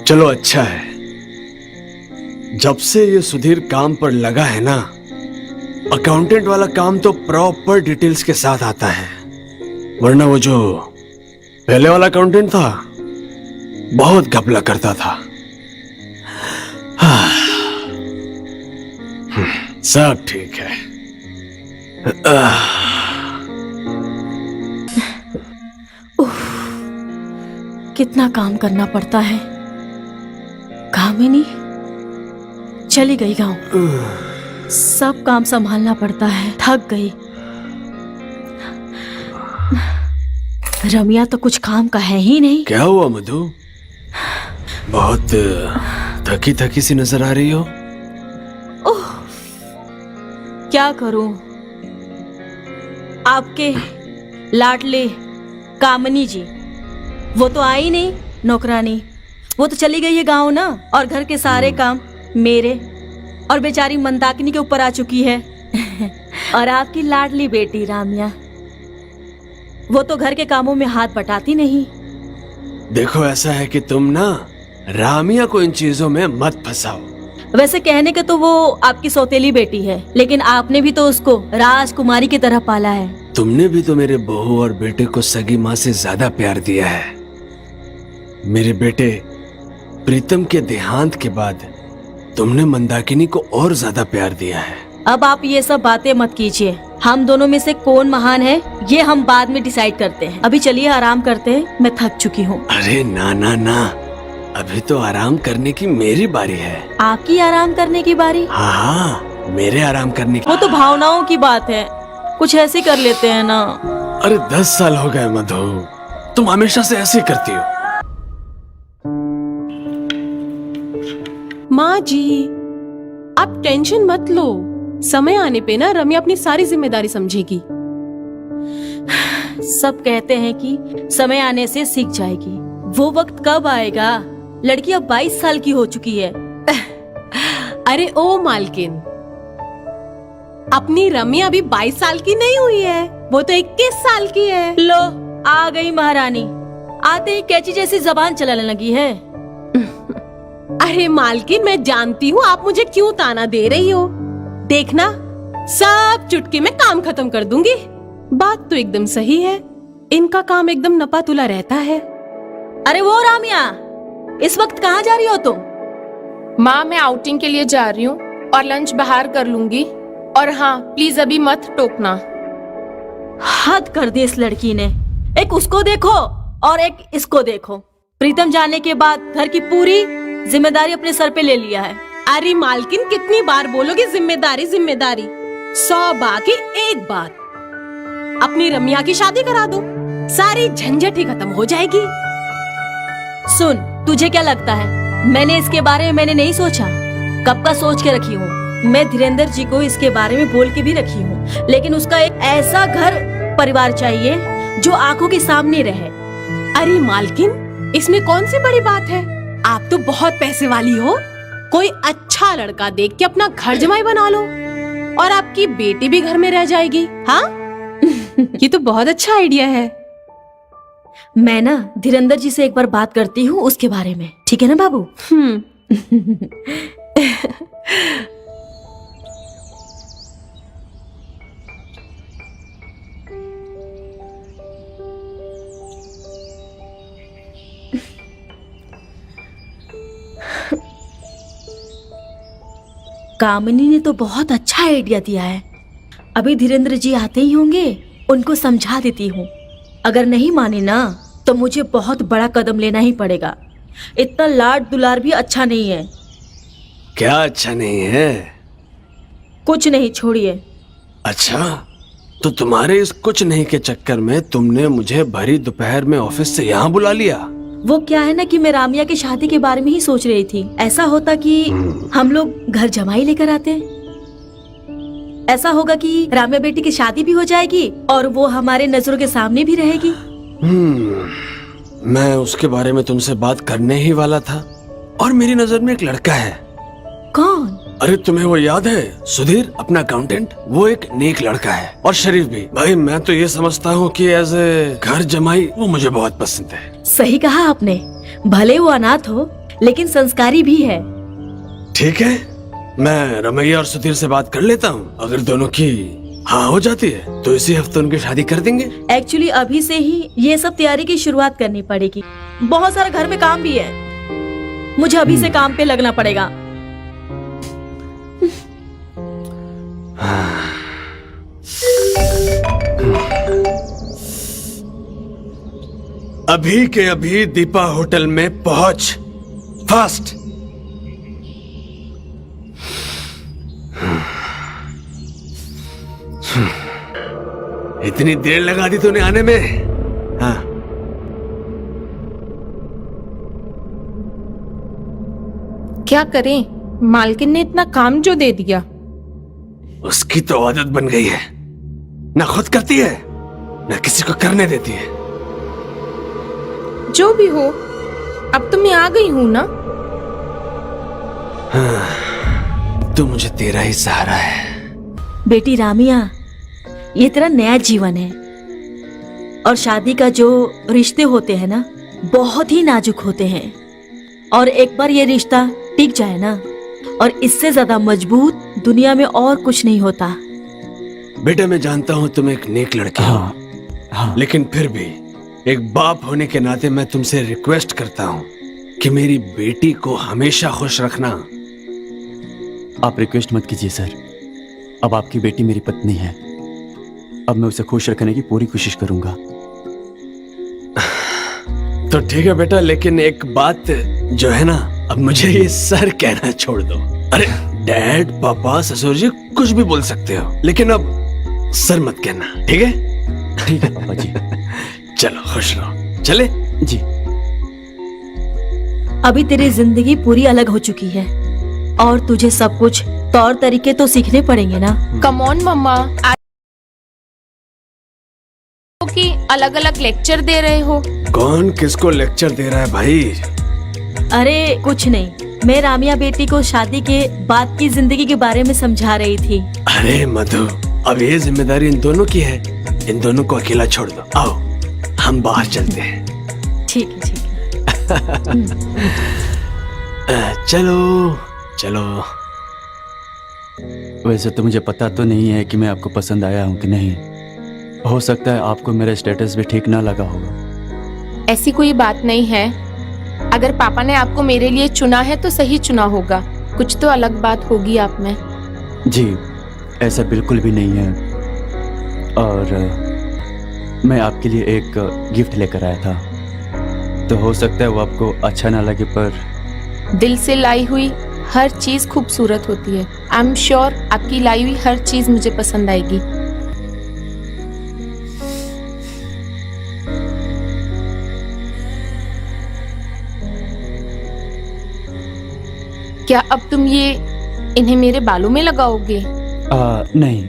चलो अच्छा है, जब से ये सुधीर काम पर लगा है ना, अकाउंटेंट वाला काम तो प्रॉपर डिटेल्स के साथ आता है, वरना वो जो पहले वाला अकाउंटेंट था बहुत घपला करता था। सब ठीक है। कितना काम करना पड़ता है। कामिनी चली गई गांव, सब काम संभालना पड़ता है, थक गई। रमिया तो कुछ काम का है ही नहीं। क्या हुआ मधु, बहुत थकी थकी सी नजर आ रही हो। ओह, क्या करूं, आपके लाडले कामिनी जी वो तो आई नहीं, नौकरानी वो तो चली गई है गांव ना, और घर के सारे काम मेरे और बेचारी मंदाकिनी के ऊपर आ चुकी है। और आपकी लाडली बेटी रामिया, वो तो घर के कामों में हाथ बटाती नहीं। देखो ऐसा है कि तुम ना रामिया को इन चीजों में मत फंसाओ। वैसे कहने के तो वो आपकी सौतेली बेटी है, लेकिन आपने भी तो उसको राजकुमारी की तरह पाला है। तुमने भी तो मेरे बहू और बेटे को सगी माँ से ज्यादा प्यार दिया है। मेरे बेटे प्रीतम के देहांत के बाद तुमने मंदाकिनी को और ज्यादा प्यार दिया है। अब आप ये सब बातें मत कीजिए, हम दोनों में से कौन महान है ये हम बाद में डिसाइड करते हैं। अभी चलिए आराम करते हैं, मैं थक चुकी हूँ। अरे ना ना ना, अभी तो आराम करने की मेरी बारी है। आपकी आराम करने की बारी? हाँ, मेरे आराम करने की। वो तो भावनाओं की बात है, कुछ ऐसे कर लेते हैं ना। अरे 10 साल हो गए मधु, तुम हमेशा से ऐसे ही करती हो। माँ जी आप टेंशन मत लो, समय आने पे ना रम्या अपनी सारी जिम्मेदारी समझेगी। सब कहते हैं कि समय आने से सीख जाएगी, वो वक्त कब आएगा? लड़की अब 22 साल की हो चुकी है। अरे ओ मालकिन, अपनी रम्या अभी 22 साल की नहीं हुई है, वो तो 21 साल की है। लो आ गई महारानी, आते ही कैची जैसी जबान चलाने लगी है। अरे मालकिन मैं जानती हूँ आप मुझे क्यों ताना दे रही हो, देखना सब चुटकी में काम खत्म कर दूंगी। बात तो एकदम सही है, इनका काम एकदम नपा तुला रहता है। अरे वो रामिया, इस वक्त कहाँ जा रही हो तुम? माँ मैं आउटिंग के लिए जा रही हूँ और लंच बाहर कर लूंगी, और हाँ प्लीज अभी मत टोकना। हद कर दी इस लड़की ने, एक उसको देखो और एक इसको देखो। प्रीतम जाने के बाद घर की पूरी जिम्मेदारी अपने सर पे ले लिया है। अरे मालकिन कितनी बार बोलोगे जिम्मेदारी जिम्मेदारी, 100 बाकी एक बात, अपनी रम्या की शादी करा दो, सारी झंझट ही खत्म हो जाएगी। सुन, तुझे क्या लगता है मैंने इसके बारे में नहीं सोचा? कब का सोच के रखी हूँ, मैं धीरेन्द्र जी को इसके बारे में बोल के भी रखी हूँ, लेकिन उसका एक ऐसा घर परिवार चाहिए जो आंखों के सामने रहे। अरे मालकिन इसमें कौन सी बड़ी बात है, आप तो बहुत पैसे वाली हो, कोई अच्छा लड़का देख के अपना घर जमाई बना लो और आपकी बेटी भी घर में रह जाएगी। हाँ ये तो बहुत अच्छा आइडिया है। मैं ना धीरेन्द्र जी से एक बार बात करती हूँ उसके बारे में, ठीक है ना बाबू? कामिनी ने तो बहुत अच्छा आइडिया दिया है। अभी धीरेन्द्र जी आते ही होंगे, उनको समझा देती हूँ। अगर नहीं माने ना तो मुझे बहुत बड़ा कदम लेना ही पड़ेगा। इतना लाड दुलार भी अच्छा नहीं है। क्या अच्छा नहीं है? कुछ नहीं, छोड़िए। अच्छा, तो तुम्हारे इस कुछ नहीं के चक्कर में तुमने मुझे भरी दोपहर में ऑफिस से यहाँ बुला लिया। वो क्या है ना कि मैं रामिया की शादी के बारे में ही सोच रही थी। ऐसा होता कि हम लोग घर जमाई लेकर आते, ऐसा होगा कि रामिया बेटी की शादी भी हो जाएगी और वो हमारे नजरों के सामने भी रहेगी। मैं उसके बारे में तुमसे बात करने ही वाला था, और मेरी नजर में एक लड़का है। कौन? अरे तुम्हें वो याद है, सुधीर अपना अकाउंटेंट, वो एक नेक लड़का है और शरीफ भी। भाई मैं तो ये समझता हूँ कि एज ए घर जमाई वो मुझे बहुत पसंद है। सही कहा आपने, भले वो अनाथ हो लेकिन संस्कारी भी है। ठीक है, मैं रमैया और सुधीर से बात कर लेता हूँ। अगर दोनों की हाँ हो जाती है तो इसी हफ्ते उनकी शादी कर देंगे। एक्चुअली अभी से ही ये सब तैयारी की शुरुआत करनी पड़ेगी। बहुत सारा घर में काम भी है, मुझे अभी से काम पे लगना पड़ेगा। अभी के अभी दीपा होटल में पहुंच, फास्ट। इतनी देर लगा दी तूने आने में। हाँ, क्या करें, मालकिन ने इतना काम जो दे दिया। उसकी तो आदत बन गई है, ना खुद करती है ना किसी को करने देती है। जो भी हो, अब तो मैं आ गई हूँ ना। तो मुझे तेरा ही सहारा है। बेटी रामिया, ये तेरा नया जीवन है और शादी का जो रिश्ते होते हैं ना, बहुत ही नाजुक होते हैं। और एक बार ये रिश्ता टिक जाए ना, और इससे ज्यादा मजबूत दुनिया में और कुछ नहीं होता। बेटा, मैं जानता हूँ तुम एक नेक लड़की हो, लेकिन फिर भी एक बाप होने के नाते मैं तुमसे रिक्वेस्ट करता हूँ कि मेरी बेटी को हमेशा खुश रखना। आप रिक्वेस्ट मत कीजिए सर, अब आपकी बेटी मेरी पत्नी है। अब मैं उसे खुश रखने की पूरी कोशिश करूंगा। तो ठीक है बेटा, लेकिन एक बात जो है ना, अब मुझे ये सर कहना छोड़ दो। अरे डैड, पापा, ससुर जी कुछ भी बोल सकते हो, लेकिन अब सर मत कहना, ठीक है? ठीक है पापा जी। चलो खुश रहो, चले जी। अभी तेरी जिंदगी पूरी अलग हो चुकी है और तुझे सब कुछ तौर तरीके तो सीखने पड़ेंगे ना। कम ऑन मम्मा, आज कि अलग अलग लेक्चर दे रहे हो। कौन किसको लेक्चर दे रहा है भाई? अरे कुछ नहीं, मैं रामिया बेटी को शादी के बाद की जिंदगी के बारे में समझा रही थी। अरे मधु, अब ये जिम्मेदारी इन दोनों की है, इन दोनों को अकेला छोड़ दो। आओ हम बाहर चलते हैं। ठीक है, ठीक है। चलो चलो। वैसे तो मुझे पता तो नहीं है कि मैं आपको पसंद आया हूँ कि नहीं। हो सकता है आपको मेरा स्टेटस भी ठीक ना लगा होगा। ऐसी कोई बात नहीं है। अगर पापा ने आपको मेरे लिए चुना है तो सही चुना होगा, कुछ तो अलग बात होगी आप में। जी, ऐसा बिल्कुल भी नहीं है। और मैं आपके लिए एक गिफ्ट लेकर आया था, तो हो सकता है वो आपको अच्छा ना लगे, पर दिल से लाई हुई हर चीज खूबसूरत होती है। आई एम श्योर आपकी लाई हुई हर चीज मुझे पसंद आएगी। क्या अब तुम ये इन्हें मेरे बालों में लगाओगे? नहीं,